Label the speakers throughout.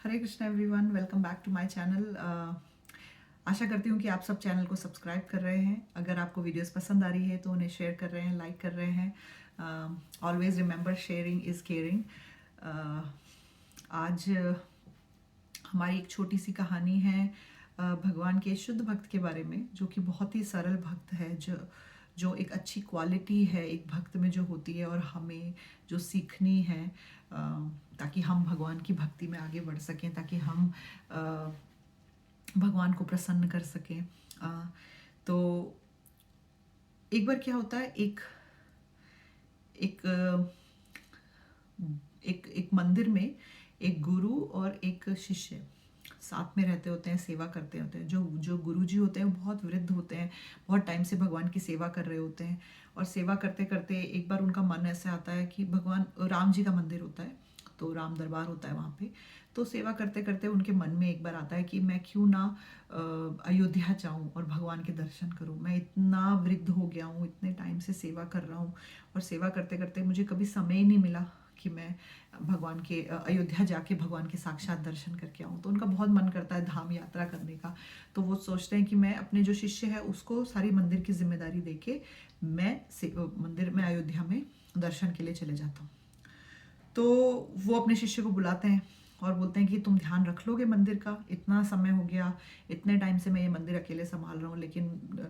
Speaker 1: Hare Krishna everyone, welcome back to my channel. आशा करती हूँ कि आप सब चैनल को सब्सक्राइब कर रहे हैं। अगर आपको वीडियोस पसंद आ रही है तो उन्हें शेयर कर रहे हैं, लाइक कर रहे हैं। Always remember sharing is caring. आज हमारी एक छोटी सी कहानी है भगवान के शुद्ध भक्त के बारे में, जो कि बहुत ही सरल भक्त है, जो एक अच्छी क्वालिटी है एक भक्त में जो होती है और हमें जो सीखनी है, ताकि हम भगवान की भक्ति में आगे बढ़ सकें, ताकि हम भगवान को प्रसन्न कर सकें। तो एक बार क्या होता है, एक एक एक एक मंदिर में एक गुरु और एक शिष्य साथ में रहते होते हैं, सेवा करते होते हैं। जो गुरु जी होते हैं वो बहुत वृद्ध होते हैं, बहुत टाइम से भगवान की सेवा कर रहे होते हैं। और सेवा करते करते एक बार उनका मन ऐसे आता है कि भगवान राम जी का मंदिर होता है, तो राम दरबार होता है वहाँ पे। तो सेवा करते करते उनके मन में एक बार आता है कि मैं क्यों ना अयोध्या जाऊँ और भगवान के दर्शन करूँ। मैं इतना वृद्ध हो गया हूँ, इतने टाइम से सेवा कर रहा हूँ और सेवा करते करते मुझे कभी समय ही नहीं मिला कि मैं भगवान के अयोध्या जाके भगवान के साक्षात दर्शन करके आऊँ। तो उनका बहुत मन करता है धाम यात्रा करने का। तो वो सोचते हैं कि मैं अपने जो शिष्य है उसको सारी मंदिर की जिम्मेदारी देके मैं मंदिर में अयोध्या में दर्शन के लिए चले जाता हूँ। तो वो अपने शिष्य को बुलाते हैं और बोलते हैं कि तुम ध्यान रख लोगे मंदिर का, इतना समय हो गया, इतने टाइम से मैं ये मंदिर अकेले संभाल रहा हूँ, लेकिन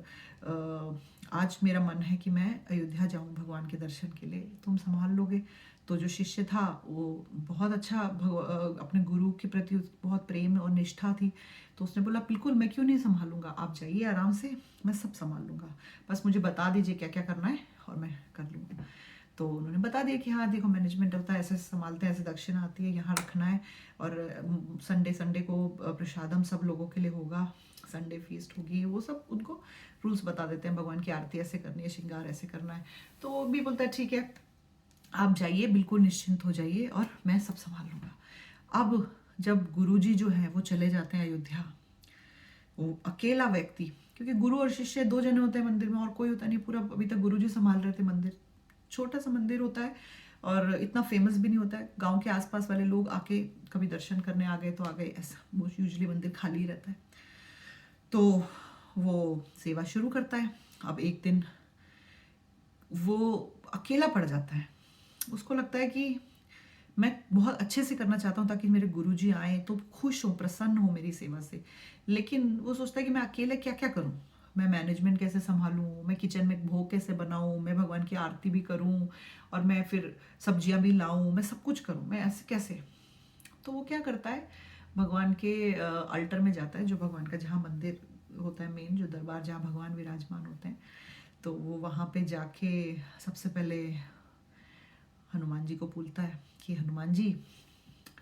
Speaker 1: आज मेरा मन है कि मैं अयोध्या जाऊँ भगवान के दर्शन के लिए, तुम संभाल लोगे। तो जो शिष्य था वो बहुत अच्छा अपने गुरु के प्रति बहुत प्रेम और निष्ठा थी। तो उसने बोला बिल्कुल, मैं क्यों नहीं संभालूंगा, आप जाइए आराम से, मैं सब संभाल लूंगा, बस मुझे बता दीजिए क्या क्या करना है और मैं कर लूँगा। तो उन्होंने बता दिया कि हाँ देखो, मैनेजमेंट होता है, ऐसे संभालते हैं, ऐसे दक्षिणा आती है, यहाँ रखना है, और संडे संडे को प्रसादम सब लोगों के लिए होगा, संडे फीस्ट होगी, वो सब उनको रूल्स बता देते हैं। भगवान की आरती ऐसे करनी है, श्रृंगार ऐसे करना है। तो वो भी बोलता है ठीक है, आप जाइए, बिल्कुल निश्चिंत हो जाइए और मैं सब संभाल लूँगा। अब जब गुरुजी जो है वो चले जाते हैं अयोध्या, वो अकेला व्यक्ति, क्योंकि गुरु और शिष्य दो जने होते हैं मंदिर में और कोई होता नहीं, पूरा अभी तक गुरुजी संभाल रहे थे मंदिर। छोटा सा मंदिर होता है और इतना फेमस भी नहीं होता है। गांव के आसपास वाले लोग आके कभी दर्शन करने आ गए तो आ गए, ऐसा वो यूजली मंदिर खाली ही रहता है। तो वो सेवा शुरू करता है। अब एक दिन वो अकेला पड़ जाता है। उसको लगता है कि मैं बहुत अच्छे से करना चाहता हूँ ताकि मेरे गुरुजी आए तो खुश हो, प्रसन्न हो मेरी सेवा से, लेकिन वो सोचता है कि मैं अकेले क्या क्या करूँ, मैं मैनेजमेंट कैसे संभालूँ, मैं किचन में भोग कैसे बनाऊँ, मैं भगवान की आरती भी करूँ और मैं फिर सब्जियाँ भी लाऊँ, मैं सब कुछ करूँ, मैं ऐसे कैसे। तो वो क्या करता है, भगवान के अल्टर में जाता है, जो भगवान का जहाँ मंदिर होता है मेन, जो दरबार जहाँ भगवान विराजमान होते हैं। तो वो वहाँ पे जाके सबसे पहले हनुमान जी को पूछता है कि हनुमान जी,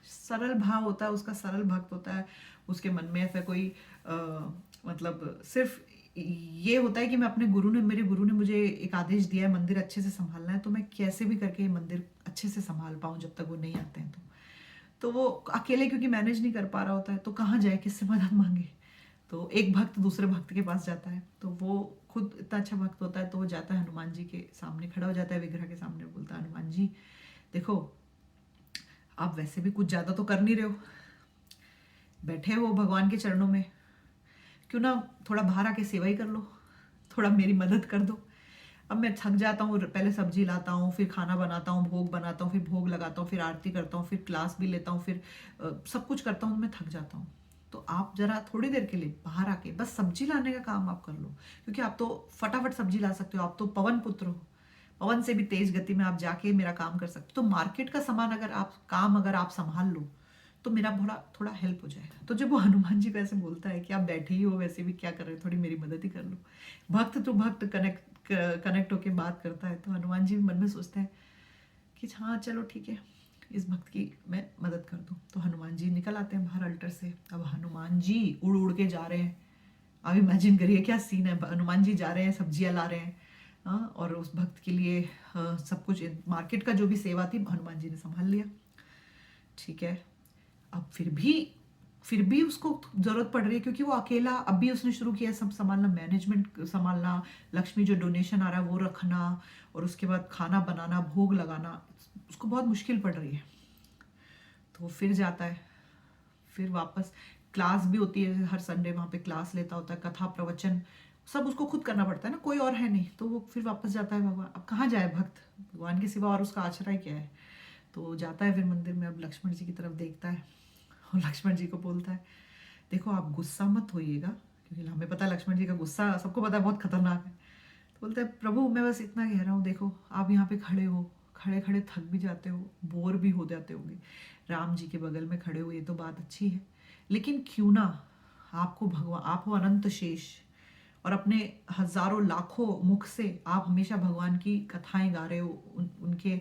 Speaker 1: सरल भाव होता है उसका, सरल भक्त होता है, उसके मन में ऐसा कोई मतलब सिर्फ ये होता है कि मैं अपने गुरु ने, मेरे गुरु ने मुझे एक आदेश दिया है मंदिर अच्छे से संभालना है, तो मैं कैसे भी करके ये मंदिर अच्छे से संभाल पाऊँ जब तक वो नहीं आते हैं। तो वो अकेले क्योंकि मैनेज नहीं कर पा रहा होता है, तो कहाँ जाए, किससे मदद मांगे। तो एक भक्त दूसरे भक्त के पास जाता है, तो वो खुद इतना अच्छा भक्त होता है, तो वो जाता है हनुमान जी के सामने, खड़ा हो जाता है विग्रह के सामने, बोलता है हनुमान जी देखो, आप वैसे भी कुछ ज़्यादा तो कर नहीं रहे हो, बैठे हो भगवान के चरणों में, क्यों ना थोड़ा बाहर आके सेवा ही कर लो, थोड़ा मेरी मदद कर दो। अब मैं थक जाता हूँ, पहले सब्जी लाता हूँ, फिर खाना बनाता हूँ, भोग बनाता हूँ, फिर भोग लगाता हूँ, फिर आरती करता हूँ, फिर क्लास भी लेता हूँ, फिर सब कुछ करता हूँ, मैं थक जाता हूँ। तो आप जरा थोड़ी देर के लिए बाहर आके बस सब्जी लाने का काम आप कर लो, क्योंकि आप तो फटाफट सब्जी ला सकते हो, आप तो पवन पुत्र हो, पवन से भी तेज गति में आप जाके मेरा काम कर सकते हो। तो मार्केट का सामान अगर आप संभाल लो तो मेरा थोड़ा थोड़ा हेल्प हो जाएगा। तो जब वो हनुमान जी को ऐसे बोलता है कि आप बैठे ही हो, वैसे भी क्या कर रहे हो, थोड़ी मेरी मदद ही कर लो, भक्त तो भक्त कनेक्ट होके बात करता है, तो हनुमान जी भी मन में सोचते हैं कि हाँ चलो ठीक है, इस भक्त की मैं मदद कर दूँ। तो हनुमान जी निकल आते हैं बाहर अल्टर से। अब हनुमान जी उड़ उड़ के जा रहे हैं। अब इमेजिन करिए क्या सीन है, हनुमान जी जा रहे हैं, सब्जियां ला रहे हैं, और उस भक्त के लिए सब कुछ, मार्केट का जो भी सेवा थी हनुमान जी ने संभाल लिया। ठीक है, अब फिर भी उसको जरूरत पड़ रही है, क्योंकि वो अकेला, अब भी उसने शुरू किया सब संभालना, मैनेजमेंट संभालना, लक्ष्मी जो डोनेशन आ रहा है वो रखना, और उसके बाद खाना बनाना, भोग लगाना, उसको बहुत मुश्किल पड़ रही है। तो वो फिर जाता है, फिर वापस क्लास भी होती है, हर संडे वहाँ पे क्लास लेता होता है, कथा प्रवचन सब उसको खुद करना पड़ता है ना, कोई और है नहीं, तो वो फिर वापस जाता है। भगवान अब कहाँ जाए भक्त, भगवान के सिवा और उसका आश्रय क्या है। तो जाता है फिर मंदिर में, अब लक्ष्मण जी की तरफ देखता है और लक्ष्मण जी को बोलता है देखो आप गुस्सा मत होइएगा, क्योंकि हमें पता है लक्ष्मण जी का गुस्सा सबको पता है बहुत खतरनाक है। तो बोलते हैं प्रभु मैं बस इतना कह रहा हूँ, देखो आप यहाँ पे खड़े हो, खड़े खड़े थक भी जाते हो, बोर भी हो जाते होंगे, राम जी के बगल में खड़े हो, ये तो बात अच्छी है, लेकिन क्यों ना आपको भगवान, आप हो अनंत शेष और अपने हजारों लाखों मुख से आप हमेशा भगवान की कथाएं गा रहे हो, उनके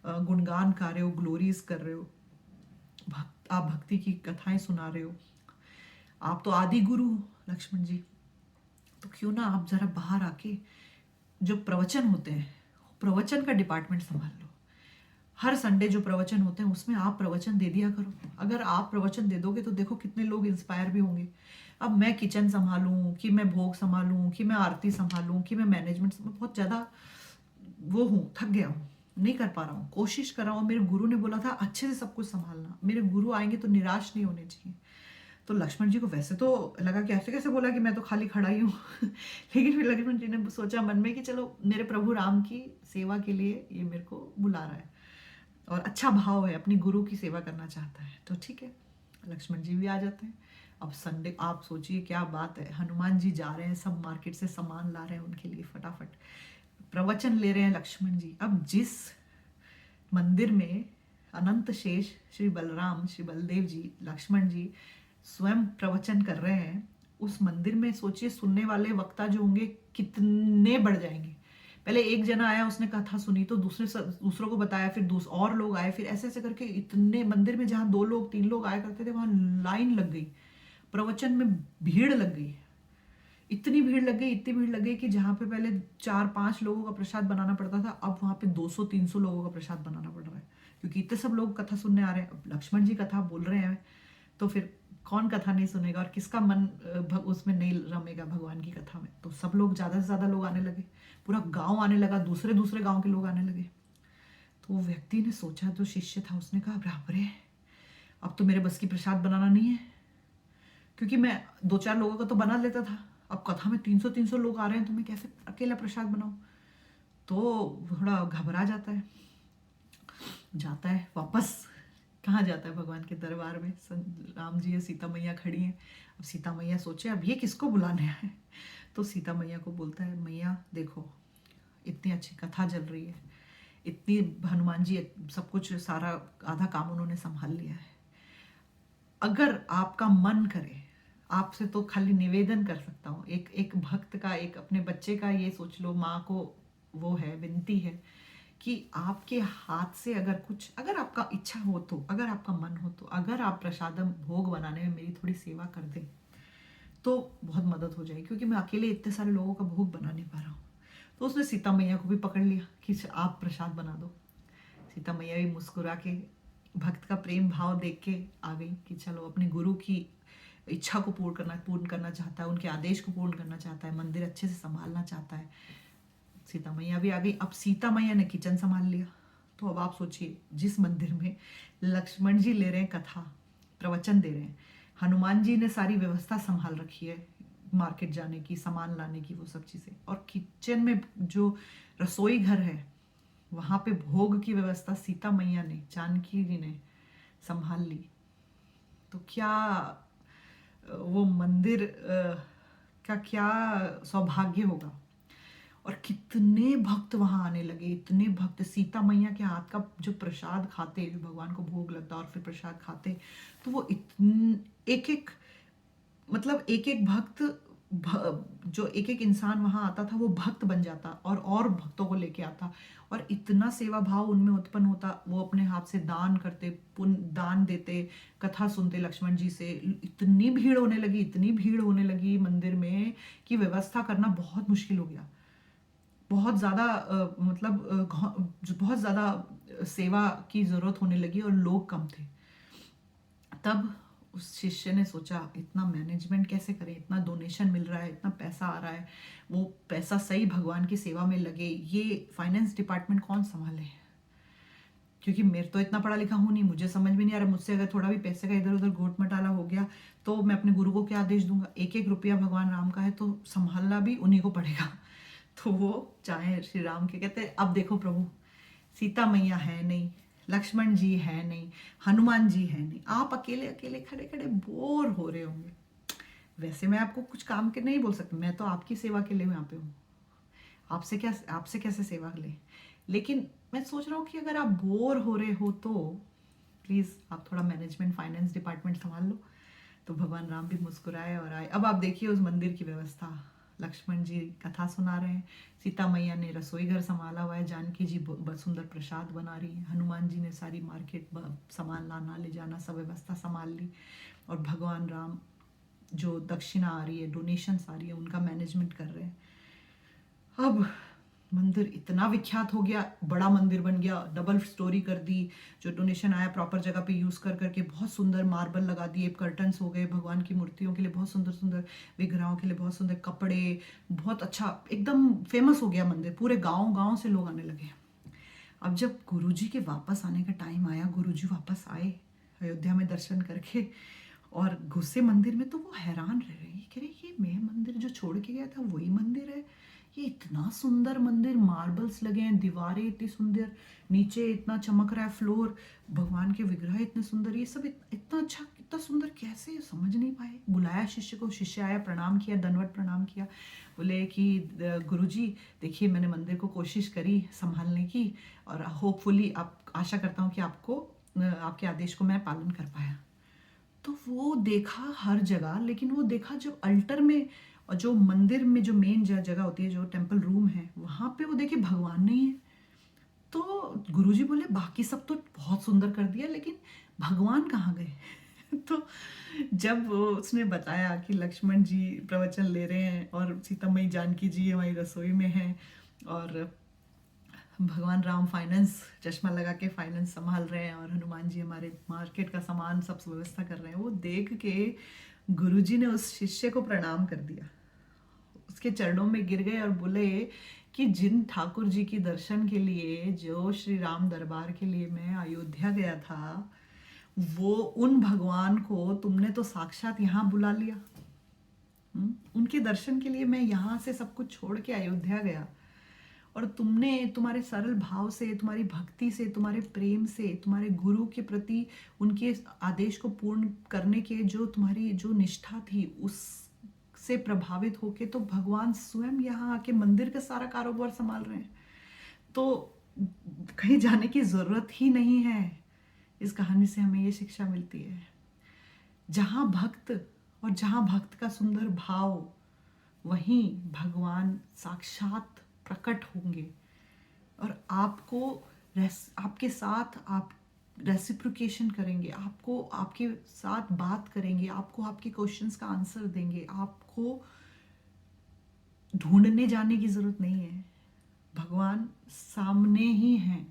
Speaker 1: गुणगान गा रहे हो, ग्लोरीज कर रहे हो, आप भक्ति की कथाएं सुना रहे हो, आप तो आदि गुरु हो लक्ष्मण जी, तो क्यों ना आप जरा बाहर आके जो प्रवचन होते हैं, प्रवचन का डिपार्टमेंट संभाल लो। हर संडे जो प्रवचन होते हैं उसमें आप प्रवचन दे दिया करो। अगर आप प्रवचन दे दोगे तो देखो कितने लोग इंस्पायर भी होंगे। अब मैं किचन संभालूं कि मैं भोग संभालूं कि मैं आरती संभालूं कि मैं मैनेजमेंट, बहुत ज़्यादा वो हूँ, थक गया हूँ, नहीं कर पा रहा हूँ, कोशिश कर रहा हूँ। मेरे गुरु ने बोला था अच्छे से सब कुछ संभालना, मेरे गुरु आएंगे तो निराश नहीं होने चाहिए। तो लक्ष्मण जी को वैसे तो लगा कि ऐसे कैसे बोला कि मैं तो खाली खड़ा ही हूँ लेकिन फिर लक्ष्मण जी ने सोचा मन में कि चलो मेरे प्रभु राम की सेवा के लिए ये मेरे को बुला रहा है और अच्छा भाव है, अपनी गुरु की सेवा करना चाहता है, तो ठीक है। लक्ष्मण जी भी आ जाते हैं। अब संडे आप सोचिए क्या बात है, हनुमान जी जा रहे हैं, सब मार्केट से सामान ला रहे हैं उनके लिए, फटाफट प्रवचन ले रहे हैं लक्ष्मण जी। अब जिस मंदिर में अनंत शेष श्री बलराम, श्री बलदेव जी, लक्ष्मण जी स्वयं प्रवचन कर रहे हैं, उस मंदिर में सोचिए सुनने वाले वक्ता जो होंगे कितने बढ़ जाएंगे। पहले एक जना आया, उसने कथा सुनी, तो दूसरों को बताया, फिर और लोग आए, फिर ऐसे ऐसे करके इतने मंदिर में जहाँ 2 लोग 3 लोग आया करते थे वहां लाइन लग गई, प्रवचन में भीड़ लग गई, इतनी भीड़ लग गई, इतनी भीड़ लग गई कि जहाँ पे पहले 4-5 लोगों का प्रसाद बनाना पड़ता था, अब वहां पे 200-300 लोगों का प्रसाद बनाना पड़ रहा है, क्योंकि इतने सब लोग कथा सुनने आ रहे हैं। अब लक्ष्मण जी कथा बोल रहे हैं तो फिर कौन कथा नहीं सुनेगा और किसका मन उसमें नहीं रमेगा भगवान की कथा में। तो सब लोग, ज्यादा से ज्यादा लोग आने लगे, पूरा गांव आने लगा, दूसरे दूसरे गांव के लोग आने लगे। तो वो व्यक्ति ने सोचा, जो शिष्य था उसने कहा बाप रे, अब तो मेरे बस की प्रसाद बनाना नहीं है, क्योंकि मैं 2-4 लोगों का तो बना लेता था, अब कथा में 300-300 लोग आ रहे हैं तो मैं कैसे अकेला प्रसाद बनाऊं। तो थोड़ा घबरा जाता है, जाता है वापस, कहाँ जाता है भगवान के दरबार में। राम जी या सीता मैया खड़ी हैं। अब सीता मैया सोचे अब ये किसको बुलाने आए, तो सीता मैया को बोलता है मैया देखो इतनी अच्छी कथा चल रही है, इतनी हनुमान जी सब कुछ, सारा आधा काम उन्होंने संभाल लिया है, अगर आपका मन करे, आपसे तो खाली निवेदन कर सकता हूँ, एक एक भक्त का, एक अपने बच्चे का, ये सोच लो, माँ को वो है, विनती है कि आपके हाथ से अगर कुछ, अगर आपका इच्छा हो तो, अगर आपका मन हो तो, अगर आप प्रसादम भोग बनाने में मेरी थोड़ी सेवा कर दें तो बहुत मदद हो जाएगी, क्योंकि मैं अकेले इतने सारे लोगों का भोग बना नहीं पा रहा हूँ। तो उसने सीता मैया को भी पकड़ लिया कि आप प्रसाद बना दो। सीता मैया भी मुस्कुरा के, भक्त का प्रेम भाव देख के आ गई कि चलो अपने गुरु की इच्छा को पूर्ण करना चाहता है, उनके आदेश को पूर्ण करना चाहता है, मंदिर अच्छे से संभालना चाहता है। सीता मैया भी आ गई। अब सीता मैया ने किचन संभाल लिया। तो अब आप सोचिए, जिस मंदिर में लक्ष्मण जी ले रहे हैं कथा, प्रवचन दे रहे हैं, हनुमान जी ने सारी व्यवस्था संभाल रखी है, मार्केट जाने की, सामान लाने की, वो सब चीजें, और किचन में जो रसोई घर है वहां पे भोग की व्यवस्था सीता मैया ने, जानकी जी ने संभाल ली। तो क्या वो मंदिर का क्या सौभाग्य होगा। और कितने भक्त वहां आने लगे, इतने भक्त सीता मैया के हाथ का जो प्रसाद खाते, जो भगवान को भोग लगता और फिर प्रसाद खाते, तो वो एक एक, मतलब एक एक भक्त, जो एक एक इंसान वहां आता था वो भक्त बन जाता और भक्तों को लेके आता, और इतना सेवा भाव उनमें उत्पन्न होता, वो अपने हाथ से दान करते, पुण्य दान देते, कथा सुनते लक्ष्मण जी से। इतनी भीड़ होने लगी, इतनी भीड़ होने लगी मंदिर में कि व्यवस्था करना बहुत मुश्किल हो गया, बहुत ज़्यादा मतलब बहुत ज़्यादा सेवा की ज़रूरत होने लगी और लोग कम थे। तब उस शिष्य ने सोचा इतना मैनेजमेंट कैसे करें, इतना डोनेशन मिल रहा है, इतना पैसा आ रहा है, वो पैसा सही भगवान की सेवा में लगे, ये फाइनेंस डिपार्टमेंट कौन संभाले। क्योंकि मेरे तो इतना पढ़ा लिखा हूँ नहीं, मुझे समझ में नहीं आ रहा, मुझसे अगर थोड़ा भी पैसे का इधर उधर घोट मटाला हो गया तो मैं अपने गुरु को क्या आदेश दूंगा। एक एक रुपया भगवान राम का है तो संभालना भी उन्हीं को पड़ेगा। तो वो चाहे श्री राम के कहते हैं, अब देखो प्रभु, सीता मैया है नहीं, लक्ष्मण जी है नहीं, हनुमान जी है नहीं, आप अकेले अकेले खड़े खड़े बोर हो रहे होंगे। वैसे मैं आपको कुछ काम के नहीं बोल सकती, मैं तो आपकी सेवा के लिए यहाँ पे हूँ, आपसे कैसे सेवा ले। लेकिन मैं सोच रहा हूँ कि अगर आप बोर हो रहे हो तो प्लीज़ आप थोड़ा मैनेजमेंट फाइनेंस डिपार्टमेंट संभाल लो। तो भगवान राम भी मुस्कुराए और आए। अब आप देखिए उस मंदिर की व्यवस्था, लक्ष्मण जी कथा सुना रहे हैं, सीता मैया ने रसोई घर संभाला हुआ है, जानकी जी बहुत सुंदर प्रसाद बना रही है, हनुमान जी ने सारी मार्केट सामान लाना ले जाना सब व्यवस्था संभाल ली, और भगवान राम जो दक्षिणा आ रही है, डोनेशंस आ रही है, उनका मैनेजमेंट कर रहे हैं। अब मंदिर इतना विख्यात हो गया, बड़ा मंदिर बन गया, डबल स्टोरी कर दी, जो डोनेशन आया प्रॉपर जगह पे यूज कर करके बहुत सुंदर मार्बल लगा दिए, कर्टन्स हो गए, भगवान की मूर्तियों के लिए बहुत सुंदर सुंदर, विग्रहों के लिए बहुत सुंदर कपड़े, बहुत अच्छा एकदम फेमस हो गया मंदिर, पूरे गांव गांव से लोग आने लगे। अब जब गुरुजी के वापस आने का टाइम आया, गुरुजी वापस आए अयोध्या में दर्शन करके और घुसे मंदिर में, तो वो हैरान रह रही, कह रही ये मैं मंदिर जो छोड़ के गया था वही मंदिर है, ये इतना सुंदर मंदिर, मार्बल्स लगे हैं, दीवारें इतनी सुंदर, नीचे इतना चमक रहा है फ्लोर, भगवान के विग्रह इतने सुंदर, ये सब इतना अच्छा इतना सुंदर कैसे, समझ नहीं पाए। बुलाया शिष्य को, शिष्य आया, प्रणाम किया, दंडवत प्रणाम किया, बोले कि गुरुजी देखिए मैंने मंदिर को कोशिश करी संभालने की, और होपफुली आप, आशा करता हूँ कि आपको आपके आदेश को मैं पालन कर पाया। तो वो देखा हर जगह, लेकिन वो देखा जब अल्टर में और जो मंदिर में जो मेन जगह होती है, जो टेम्पल रूम है, वहां पे वो देखे भगवान नहीं है। तो गुरुजी बोले बाकी सब तो बहुत सुंदर कर दिया, लेकिन भगवान कहाँ गए? तो जब उसने बताया कि लक्ष्मण जी प्रवचन ले रहे हैं और सीता मई जानकी जी हमारी रसोई में हैं, और भगवान राम फाइनेंस चश्मा लगा के फाइनेंस संभाल रहे हैं, और हनुमान जी हमारे मार्केट का सामान सब व्यवस्था कर रहे हैं, वो देख के गुरुजी ने उस शिष्य को प्रणाम कर दिया, उसके चरणों में गिर गए और बोले कि जिन ठाकुर जी की दर्शन के लिए, जो श्री राम दरबार के लिए मैं अयोध्या गया था, वो उन भगवान को तुमने तो साक्षात यहाँ बुला लिया। उनके दर्शन के लिए मैं यहाँ से सब कुछ छोड़ के अयोध्या गया, और तुमने तुम्हारे सरल भाव से, तुम्हारी भक्ति से, तुम्हारे प्रेम से, तुम्हारे गुरु के प्रति उनके आदेश को पूर्ण करने के जो तुम्हारी जो निष्ठा थी, उस से प्रभावित होके तो भगवान स्वयं यहाँ आके मंदिर का सारा कारोबार संभाल रहे हैं। तो कहीं जाने की जरूरत ही नहीं है। इस कहानी से हमें ये शिक्षा मिलती है, जहां भक्त और जहां भक्त का सुंदर भाव, वहीं भगवान साक्षात प्रकट होंगे, और आपको आपके साथ आप रेसिप्रोकेशन करेंगे, आपको आपके साथ बात करेंगे, आपको आपके क्वेश्चंस का आंसर देंगे, आपको ढूंढने जाने की जरूरत नहीं है, भगवान सामने ही हैं,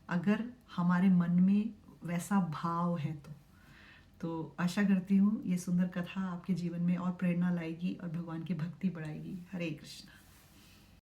Speaker 1: अगर हमारे मन में वैसा भाव है तो आशा करती हूँ ये सुंदर कथा आपके जीवन में और प्रेरणा लाएगी और भगवान की भक्ति बढ़ाएगी। हरे कृष्ण।